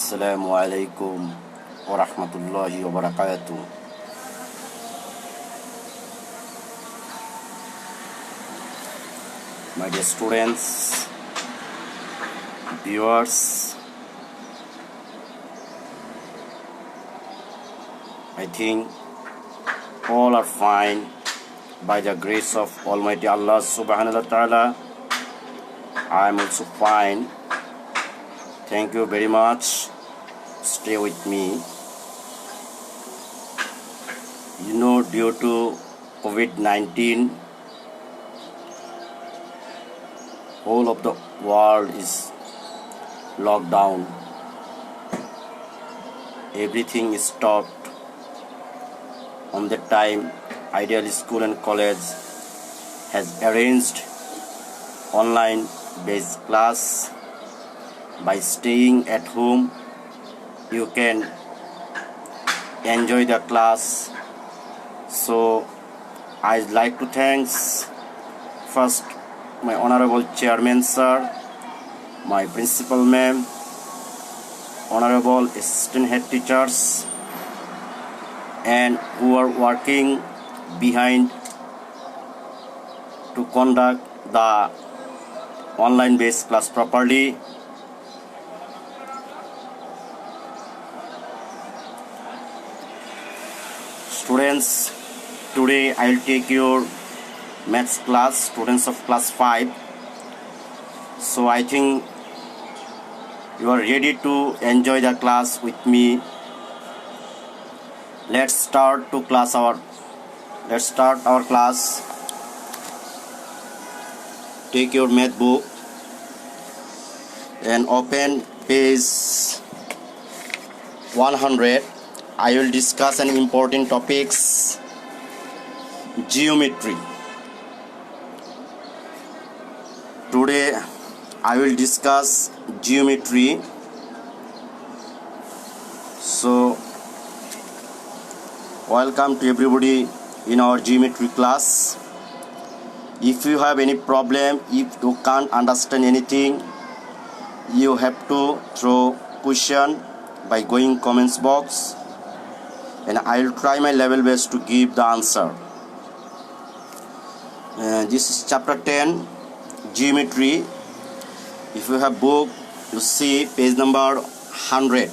Assalamu alaikum wa rahmatullahi wa barakatuh. My dear students, viewers, I think all are fine by the grace of Almighty Allah subhanahu wa ta'ala. I am also fine. Thank you very much. Stay with me. You know, due to COVID-19, whole of the world is locked down. Everything is stopped. On that time, Ideal School and College has arranged online based class. By staying at home, you can enjoy the class. So I'd like to thank first my honorable chairman sir, my principal ma'am, honorable assistant head teachers, and who are working behind to conduct the online based class properly. Students, today I'll take your maths class, students of class 5. So I think you are ready to enjoy the class with me. Let's start our class. Take your math book and open page 100. I will discuss an important topics, geometry. Today I will discuss geometry. So welcome to everybody in our geometry class. If you have any problem, if you can't understand anything, you have to throw question by going comments box, and I'll try my level best to give the answer. This is chapter 10, geometry. If you have book, you see page number 100,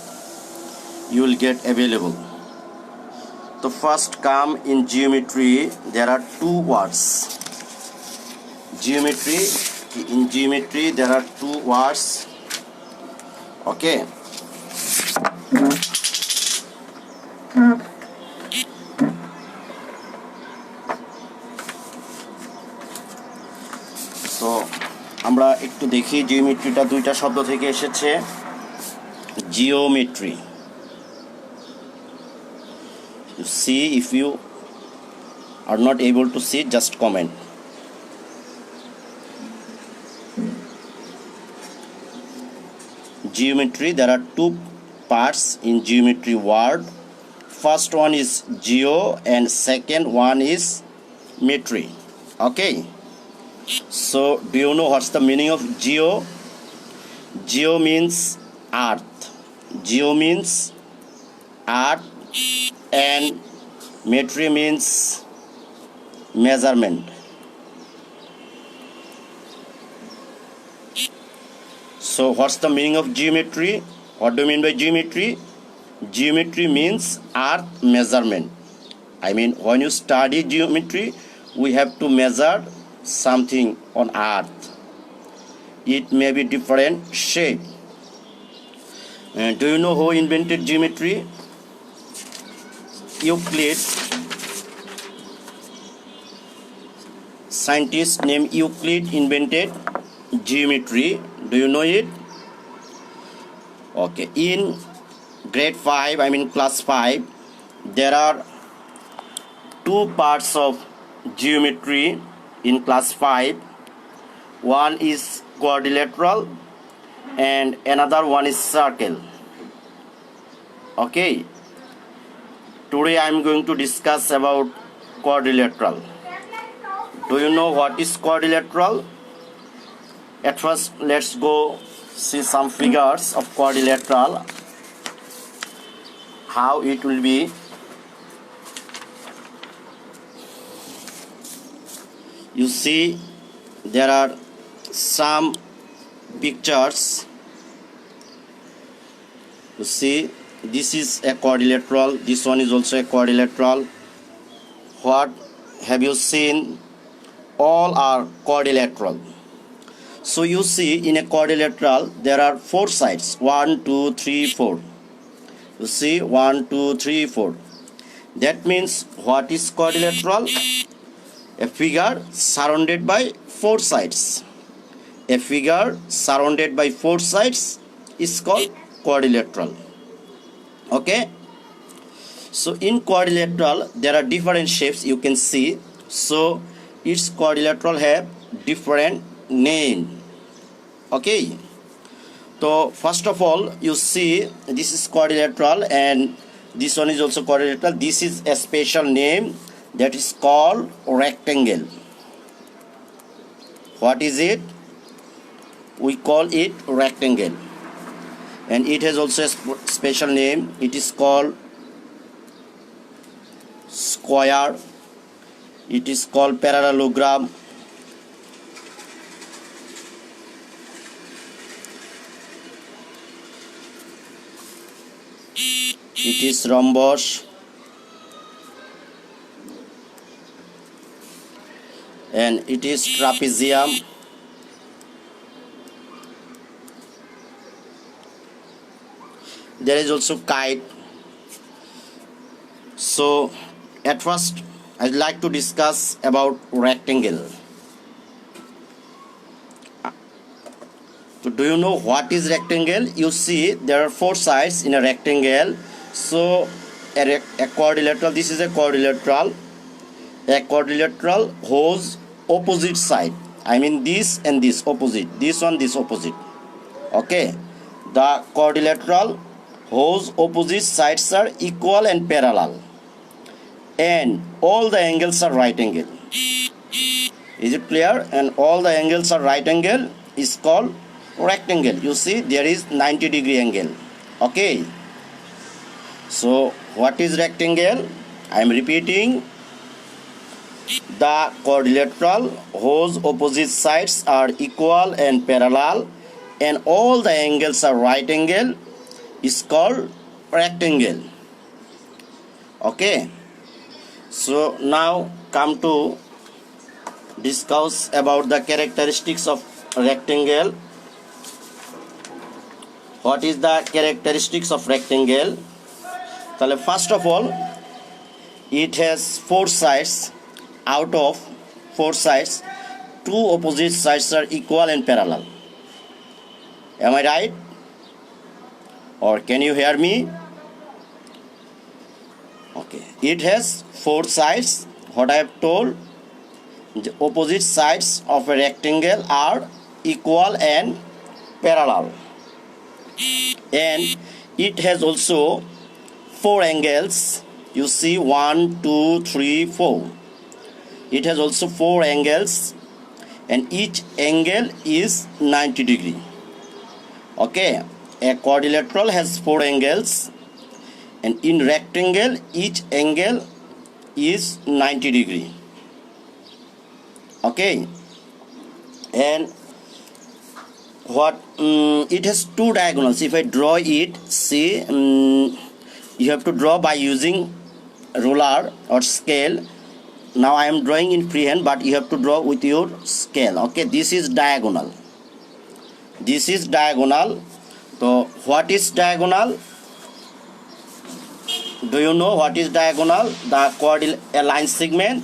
you will get available. So first come in geometry, there are two words. In geometry there are two words. Okay. So আমরা একটু দেখি জিওমেট্রিটা দুইটা শব্দ থেকে এসেছে। Geometry, you see, if you are not able to see, just comment. Geometry, there are two parts in geometry word. First one is geo and second one is metry. Okay, so do you know what's the meaning of geo? Geo means earth. Geo means earth, and metry means measurement. So what's the meaning of geometry? What do you mean by geometry? Geometry means earth measurement. I mean, when you study geometry, we have to measure something on earth. It may be different shape. Do you know who invented geometry? Euclid. Scientist named Euclid invented geometry. Do you know it? Okay, in grade 5, I mean class 5, there are two parts of geometry in class 5. One is quadrilateral and another one is circle. Okay, today I am going to discuss about quadrilateral. Do you know what is quadrilateral? At first, let's go see some figures of quadrilateral. how it will be. You see, there are some pictures. You see, this is a quadrilateral, this one is also a quadrilateral. What have you seen? All are quadrilateral. So you see, in a quadrilateral there are 4 sides, 1 2 3 4. You see, 1 2 3 4. That means what is quadrilateral? A figure surrounded by 4 sides. A figure surrounded by 4 sides is called quadrilateral. Okay, so in quadrilateral there are different shapes you can see. So each quadrilateral have different name. Okay, so first of all, you see, this is quadrilateral and this one is also quadrilateral. This is a special name, that is called rectangle. What is it? We call it rectangle. And it has also a special name, it is called square, it is called parallelogram, it is rhombus, and it is trapezium. There is also kite. So at first I'd like to discuss about rectangle. So do you know what is rectangle? You see, there are 4 sides in a rectangle. So a quadrilateral, this is a quadrilateral. A quadrilateral holds opposite side. I mean this and this opposite. This one, this opposite. Okay. The quadrilateral whose opposite sides are equal and parallel, and all the angles are right angle. Is it clear? And all the angles are right angle is called rectangle. You see, there is 90-degree angle. Okay, so what is rectangle? I am repeating, the quadrilateral whose opposite sides are equal and parallel and all the angles are right angle is called rectangle. Okay, so now come to discuss about the characteristics of rectangle. What is the characteristics of rectangle? First of all, it has 4 sides. Out of 4 sides, 2 opposite sides are equal and parallel. Am I right? Or can you hear me? Okay, it has 4 sides. What I have told, the opposite sides of a rectangle are equal and parallel, and it has also 4 angles. You see, 1 2 3 4. It has also 4 angles, and each angle is 90-degree. Okay, a quadrilateral has 4 angles, and in rectangle each angle is 90-degree. Okay, and what it has 2 diagonals. If I draw it, see, you have to draw by using ruler or scale. Now I am drawing in freehand, but you have to draw with your scale. Okay, this is diagonal. This is diagonal. So what is diagonal? Do you know what is diagonal? A line segment.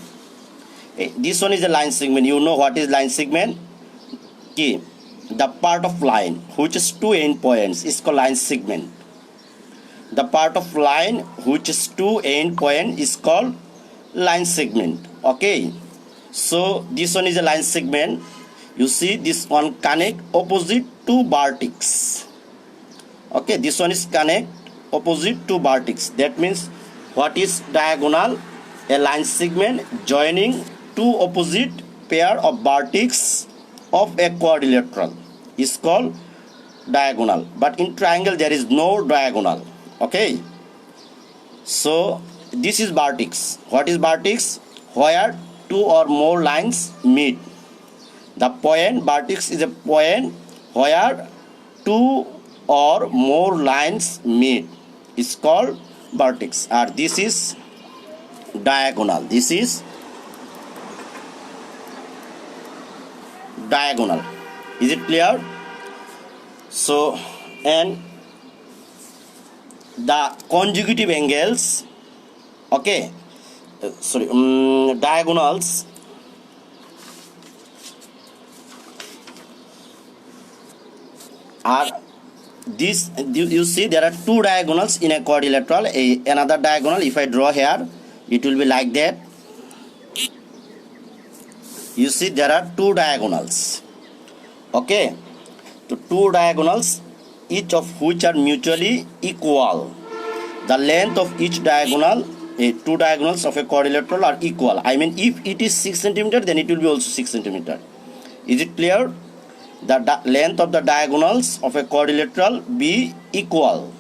This one is a line segment. You know what is line segment? Okay. The part of line which is 2 end points is called line segment. The part of line which is 2 end point is called line segment. Okay, so this one is a line segment. You see, this one connect opposite 2 vertex. Okay, this one is connect opposite 2 vertex. That means what is diagonal? A line segment joining 2 opposite pair of vertex of a quadrilateral is called diagonal. But in triangle there is no diagonal. Okay, So this is vertex. What is vertex? Where two or more lines meet. The point vertex is a point where two or more lines meet. It's called vertex. And this is diagonal. This is diagonal. Is it clear? So, and the consecutive angles, okay, diagonals are this. You see there are two diagonals in a quadrilateral. Another diagonal, if I draw here, it will be like that. You see there are two diagonals, okay. So two diagonals, each of which are mutually equal. The length of each diagonal, two diagonals of a quadrilateral are equal. I mean, if it is 6 cm, then it will be also 6 cm. Is it clear? The length of the diagonals of a quadrilateral be equal.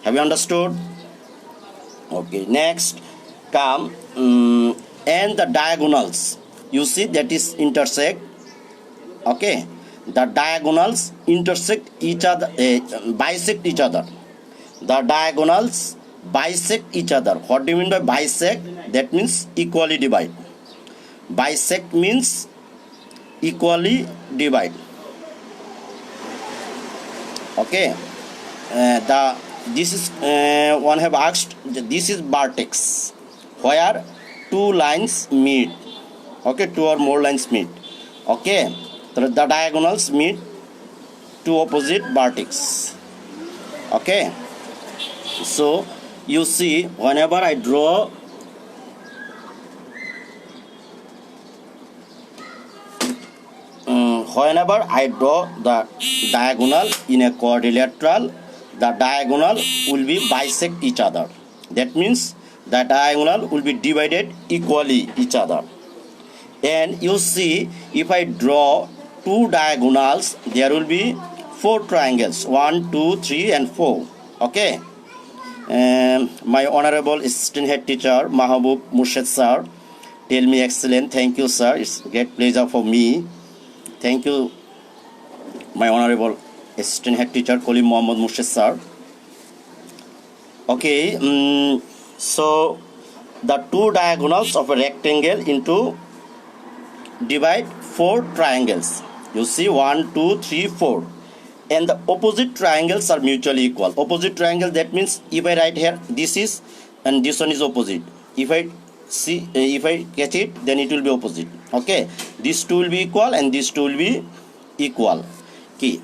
Have you understood? Okay, next come and the diagonals. You see that is intersect. Okay, the diagonals intersect each other, bisect each other. The diagonals bisect each other. What do you mean by bisect? That means equally divide. Bisect means equally divide. Okay, this is one have asked. This is vertex where two lines meet. Okay, two or more lines meet. Okay, the diagonals meet two opposite vertex. Okay, so you see whenever I draw the diagonal in a quadrilateral, the diagonal will be bisect each other. That means the diagonal will be divided equally each other. And you see, if I draw two diagonals, there will be four triangles, 1, 2, 3 and 4. Okay, my honorable assistant head teacher Mahabub Murshid sir tell me excellent. Thank you sir, it's a great pleasure for me. Thank you my honorable assistant head teacher Kolim Muhammad Murshid sir. Okay, so the two diagonals of a rectangle into divide four triangles. You see 1, 2, 3, 4. And the opposite triangles are mutually equal. Opposite triangle, that means if I write here this is and this one is opposite. If I see, if I catch it, then it will be opposite. Okay, these two will be equal and these two will be equal. Okay,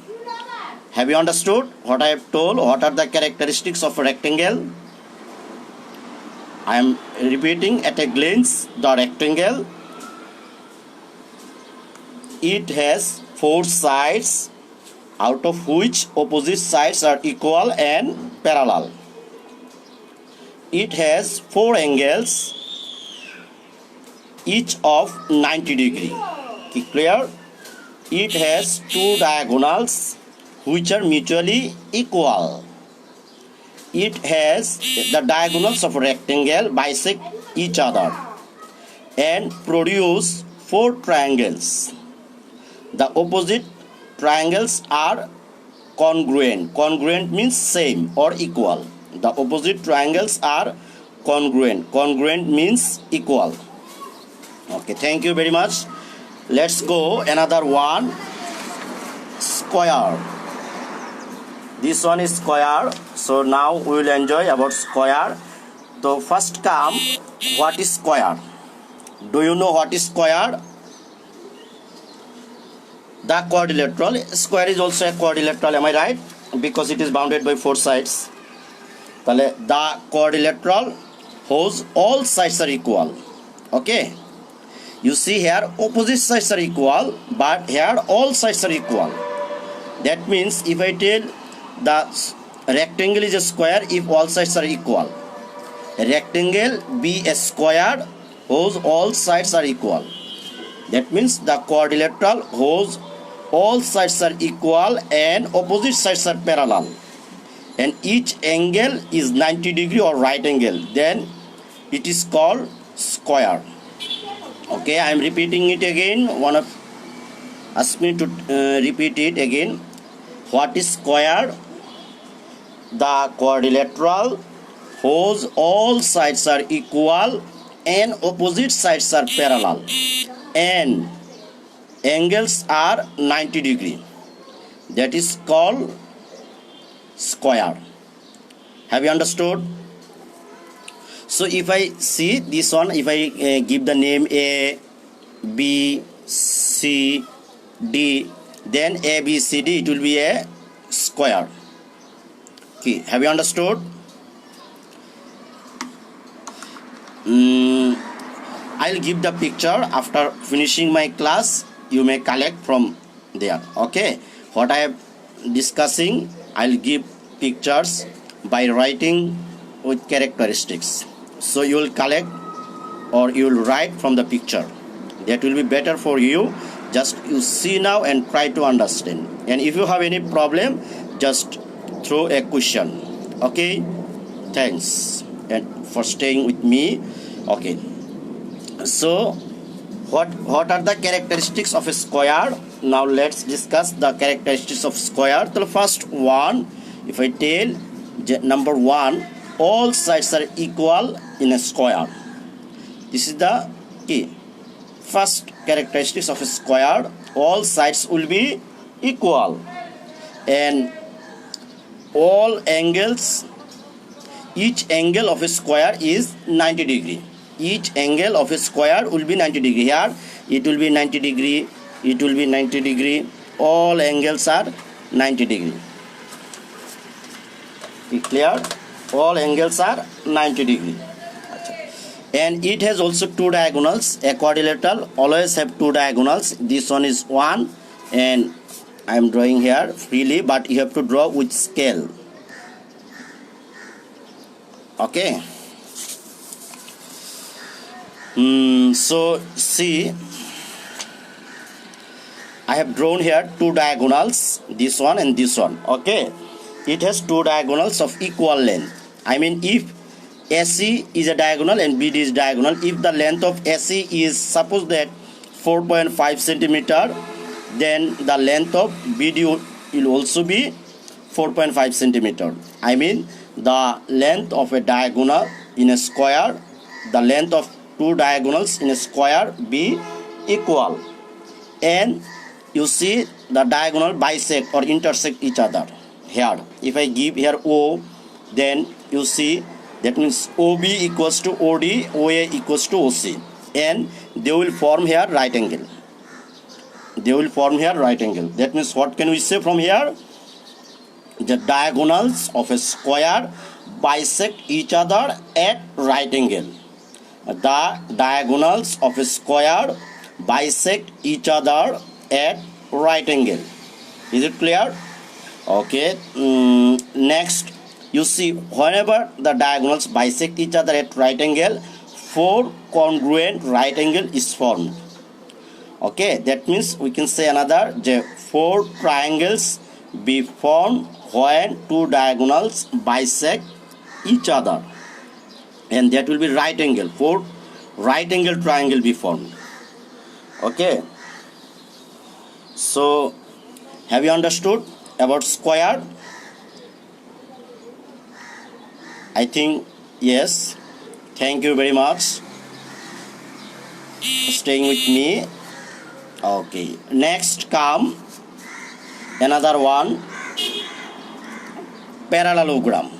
have you understood what I have told? What are the characteristics of a rectangle? I am repeating at a glance. The rectangle, it has four sides, out of which opposite sides are equal and parallel. It has four angles, each of 90 degree. Clear? It has two diagonals which are mutually equal. It has the diagonals of a rectangle bisect each other and produce four triangles. The opposite triangles are congruent. Congruent means same or equal. The opposite triangles are congruent. Congruent means equal. Okay, thank you very much. Let's go another one. Square. This one is square. So now we will enjoy about square. So first come, what is square? Do you know what is square? The quadrilateral. Square is also a quadrilateral, am I right? Because it is bounded by four sides. The quadrilateral whose all sides are equal. Okay, you see here opposite sides are equal, but here all sides are equal. That means if I tell the rectangle is a square if all sides are equal, a rectangle be a square whose all sides are equal. That means the quadrilateral whose all sides are equal and opposite sides are parallel. and each angle is 90 degree or right angle, then it is called square. Okay, I am repeating it again. One of asked me to repeat it again. What is square? The quadrilateral whose all sides are equal and opposite sides are parallel and angles are 90 degree. That is called square. Have you understood? So if I see this one, if I give the name A, B, C, D, then A, B, C, D, it will be a square. Okay, have you understood? I'll give the picture after finishing my class. You may collect from there. Okay, what I am discussing, I'll give pictures by writing with characteristics. So you will collect or you will write from the picture. That will be better for you. Just you see now and try to understand. And if you have any problem, just throw a question. Okay, thanks and for staying with me. Okay, so what are the characteristics of a square? Now let's discuss the characteristics of square. The first one, if I tell number one, all sides are equal in a square. This is the key. First characteristics of a square, all sides will be equal and all angles, each angle of a square is 90 degree. Each angle of a square will be 90 degree. Here it will be 90 degree, it will be 90 degree. All angles are 90 degree. Be clear? All angles are 90 degree. And it has also two diagonals. A quadrilateral always have two diagonals. This one is 1 and I am drawing here freely, but you have to draw with scale. Okay. So see, I have drawn here two diagonals, this one and this one. Okay, it has two diagonals of equal length. I mean, if AC is a diagonal and BD is diagonal, if the length of AC is suppose that 4.5 centimeter, then the length of BD will also be 4.5 centimeter. I mean, the length of a diagonal in a square, the length of two diagonals in a square be equal, and you see the diagonal bisect or intersect each other. Here if I give here O, then you see that means OB equals to OD, OA equals to OC, and they will form here right angle. They will form here right angle. That means what can we say from here? The diagonals of a square bisect each other at right angle. The diagonals of a square bisect each other at right angle. Is it clear? Okay. Next, you see whenever the diagonals bisect each other at right angle, four congruent right angle is formed. Okay, that means we can say another four triangles be formed when two diagonals bisect each other, and that will be right angle. Four right angle triangle be formed. Okay, so have you understood about square? I think yes. Thank you very much for staying with me. Okay, next come another one, parallelogram.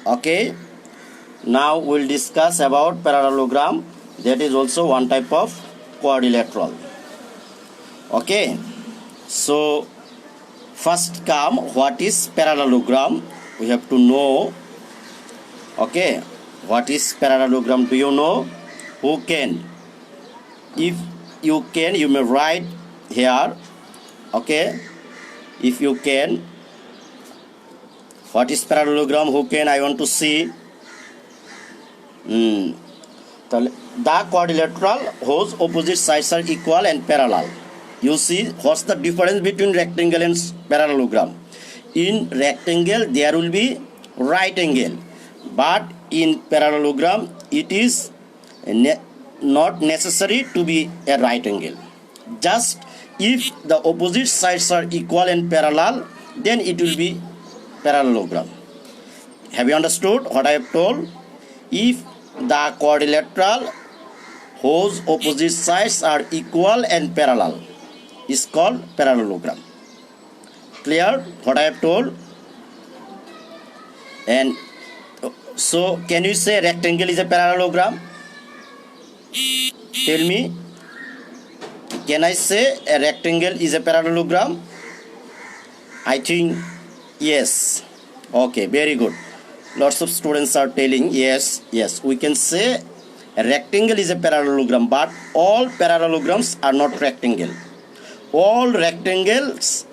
Okay, now we'll discuss about parallelogram. That is also one type of quadrilateral. Okay, so first come what is parallelogram. We have to know. Okay, what is parallelogram? Do you know? Who can? If you can, you may write here. Okay, if you can, what is parallelogram? Who can? I want to see. The quadrilateral whose opposite sides are equal and parallel. You see what's the difference between rectangle and parallelogram? in rectangle there will be right angle, but in parallelogram it is not necessary to be a right angle. Just if the opposite sides are equal and parallel, then it will be parallelogram. Have you understood what I have told? If the quadrilateral whose opposite sides are equal and parallel is called parallelogram. Clear what I have told? And so can you say rectangle is a parallelogram? Tell me. Can I say a rectangle is a parallelogram? I think yes. Okay, very good. Lots of students are telling yes, we can say a rectangle is a parallelogram, but all parallelograms are not rectangle. All rectangles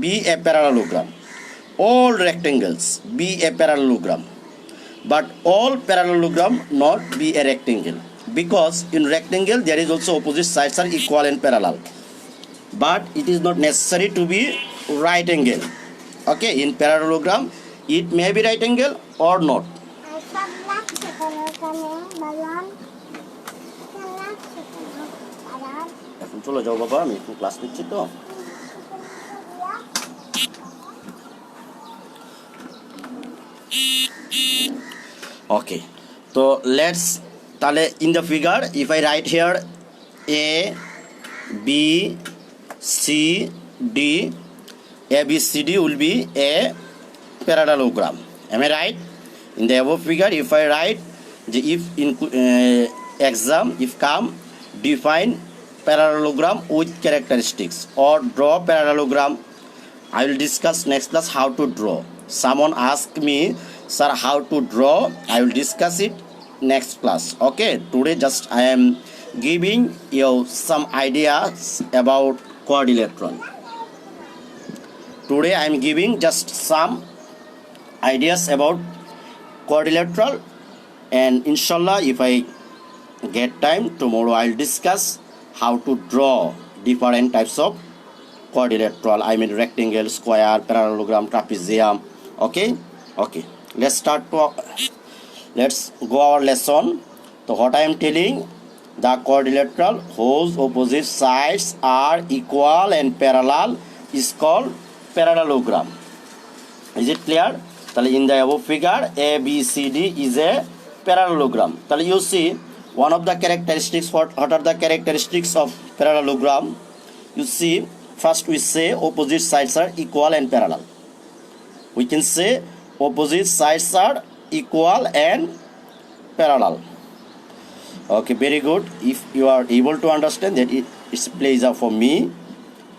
be a parallelogram. All rectangles be a parallelogram, but all parallelogram not be a rectangle, because in rectangle there is also opposite sides are equal and parallel, but it is not necessary to be right angle. Okay, in parallelogram it may be right angle or not. এখন চলে যাও বাবা, আমি একটু class নিচ্ছি তো। Okay, so let's তাহলে in the figure if I write here A B C D, A B C D will be a parallelogram. Am I right? In the above figure if I write if in exam if come define parallelogram with characteristics or draw parallelogram, I will discuss next class how to draw. Someone asked me, sir, how to draw? I will discuss it next class. Okay, today just I am giving you some ideas about quadrilateral. Today I am giving just some ideas about quadrilateral, and inshallah if I get time tomorrow I will discuss how to draw different types of quadrilateral. I mean rectangle, square, parallelogram, trapezium. Okay, let's start to let's go our lesson. So what I am telling, the quadrilateral whose opposite sides are equal and parallel is called parallelogram. Is it clear? In the above figure A B C D is a parallelogram. You see one of the characteristics. What are the characteristics of parallelogram? You see, first we say opposite sides are equal and parallel. We can say opposite sides are equal and parallel. Okay, very good. If you are able to understand that, it's a pleasure for me.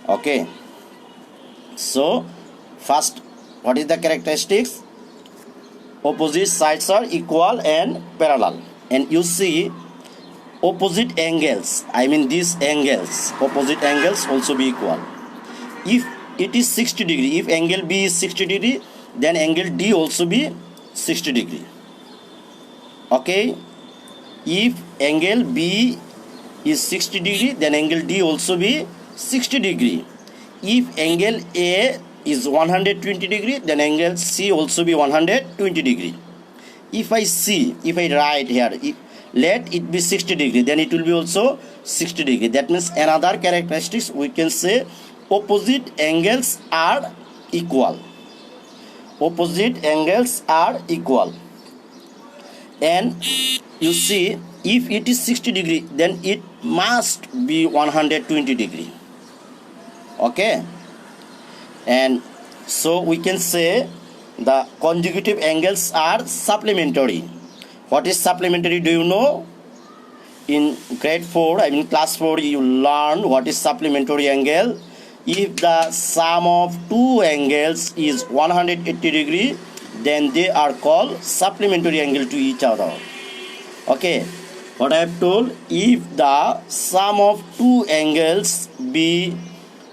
Okay, so first, what is the characteristics? Opposite sides are equal and parallel, and you see opposite angles, I mean these angles, opposite angles also be equal. If it is 60 degree, if angle B is 60 degree, then angle D also be 60 degree. Okay, if angle B is 60 degree, then angle D also be 60 degree. If angle A is 120 degree, then angle C also be 120 degree. If I write here, let it be 60 degree, then it will be also 60 degree. That means another characteristics we can say opposite angles are equal. Opposite angles are equal. And you see, if it is 60 degree, then it must be 120 degree. Okay, and so we can say the consecutive angles are supplementary. What is supplementary? Do you know? In grade 4, I mean class 4, you learn what is supplementary angle. If the sum of two angles is 180 degree, then they are called supplementary angle to each other. Okay, what I have told, if the sum of two angles be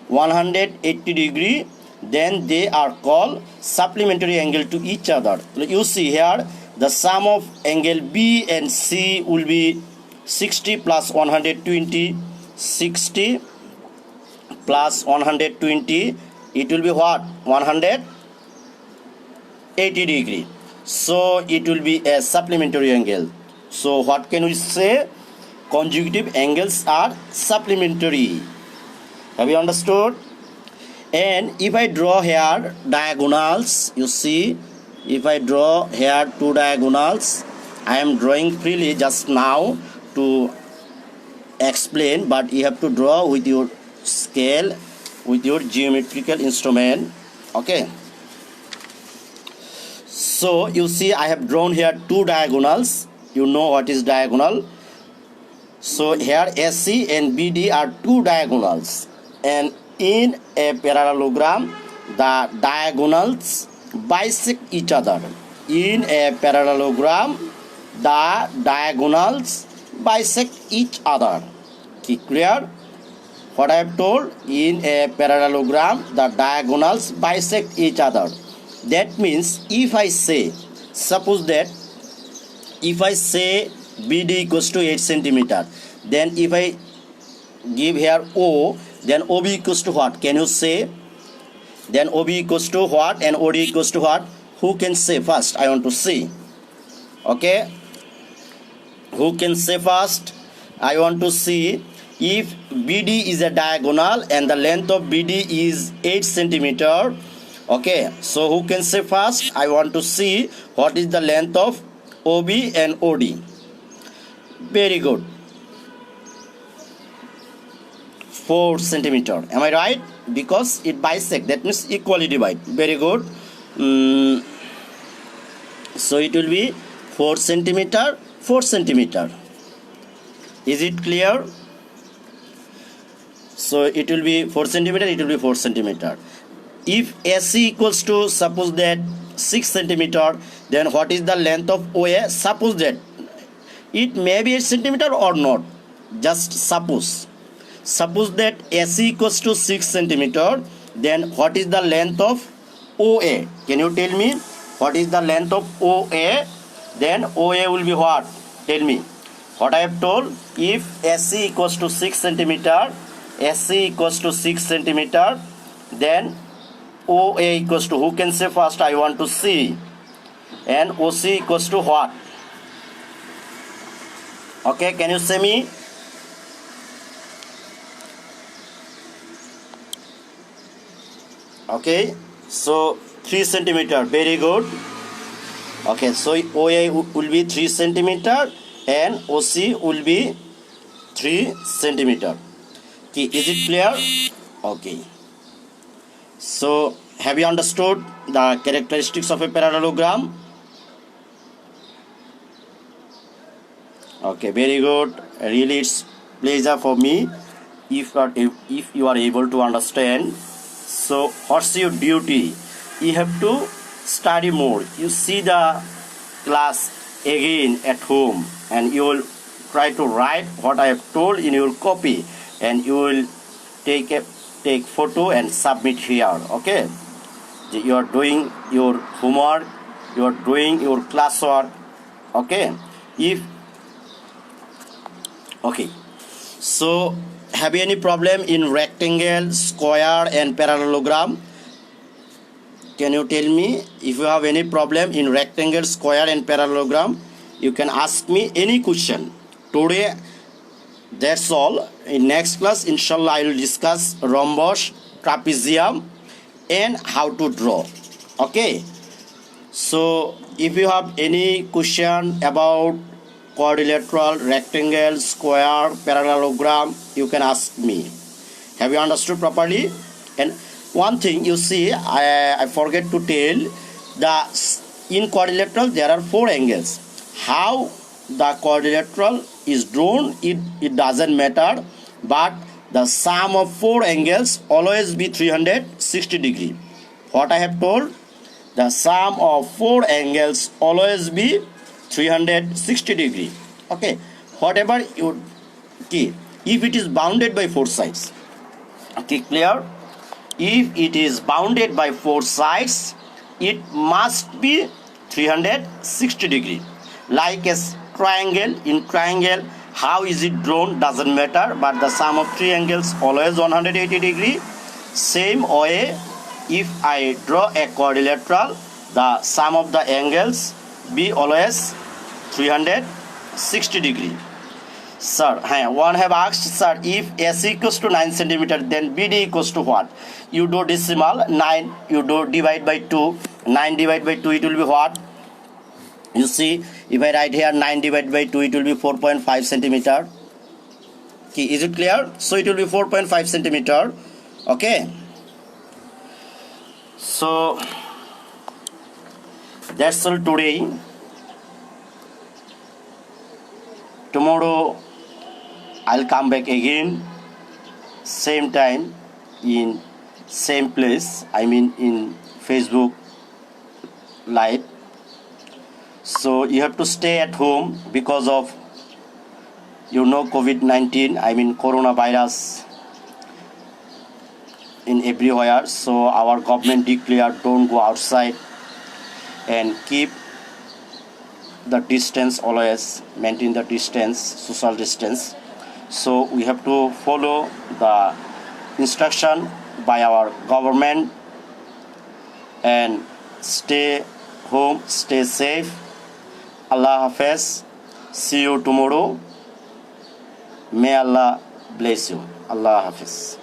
180 degree, then they are called supplementary angle to each other. You see here, the sum of angle B and C will be 60 plus 120, 60 plus 120, it will be what? 180. 80 degree. So it will be a supplementary angle. So what can we say? Consecutive angles are supplementary. Have you understood? And if I draw here diagonals, you see, if I draw here two diagonals, I am drawing freely just now to explain, but you have to draw with your scale, with your geometrical instrument. Okay. So you see, I have drawn here two diagonals. You know what is diagonal. So here AC and BD are two diagonals, and in a parallelogram the diagonals bisect each other. In a parallelogram the diagonals bisect each other. Clear what I have told? In a parallelogram the diagonals bisect each other. That means if I say, suppose that if I say BD equals to 8 centimeter, then if I give here O, then OB equals to what? Can you say? Then OB equals to what and OD equals to what? Who can say first? I want to see. Okay. Who can say first? I want to see. If BD is a diagonal and the length of BD is 8 centimeter. Okay. So who can say first? I want to see what is the length of OB and OD. Very good. 4 centimeter. Am I right? Because it bisect, that means equally divide. Very good. So it will be 4 centimeter, 4 centimeter. Is it clear? So it will be 4 centimeter, it will be 4 centimeter. If AC equals to, suppose that 6 centimeter, then what is the length of OA? Suppose that it may be 8 centimeter or not. Just suppose. Suppose that AC equals to 6 centimeter, then what is the length of OA? Can you tell me what is the length of OA? Then OA will be what? Tell me. What I have told, if AC equals to 6 centimeter, AC equals to 6 centimeter, then OA equals to, who can say first? I want to see. And OC equals to what? Okay, can you say me? Okay, so 3 centimeter. Very good. Okay, so OA will be 3 centimeter and OC will be 3 centimeter. Okay, is it clear? Okay. So have you understood the characteristics of a parallelogram? Okay, very good. Really, it's pleasure for me if you are able to understand. So what's your duty? You have to study more. You see the class again at home, and you will try to write what I have told in your copy, and you will take photo and submit here. Okay, you are doing your homework, you are doing your classwork. Okay, okay, so have you any problem in rectangle, square and parallelogram? Can you tell me? If you have any problem in rectangle, square and parallelogram, you can ask me any question. Today that's all. In next class, inshallah, I will discuss rhombus, trapezium and how to draw. Okay, so if you have any question about quadrilateral, rectangle, square, parallelogram, you can ask me. Have you understood properly? And one thing, you see, I forget to tell, in quadrilateral there are 4 angles. How the quadrilateral is drawn, it doesn't matter, but the sum of 4 angles always be 360 degree. What I have told, the sum of 4 angles always be 360 degree. Okay, whatever you key, if it is bounded by 4 sides. Okay, clear? If it is bounded by 4 sides, it must be 360 degree. Like a triangle, in triangle, how is it drawn doesn't matter, but the sum of 3 angles always 180 degree. Same way, if I draw a quadrilateral, the sum of the angles be always 360 degree. Sir, one have asked, sir, if AC equals to 9 centimeter, then BD equals to what? You do decimal 9, you do divide by 2. 9 divided by 2, it will be what? You see, if I write here 9 divided by 2, it will be 4.5 centimeter. Okay, is it clear? So it will be 4.5 centimeter. Okay. So that's all today. Tomorrow I'll come back again, same time, in same place, I mean in Facebook Live. So you have to stay at home because of, COVID-19, I mean coronavirus in everywhere. So our government declared don't go outside and keep the distance, always maintain the distance, social distance. So we have to follow the instruction by our government and stay home, stay safe. Allah Hafiz. See you tomorrow. May Allah bless you. Allah Hafiz.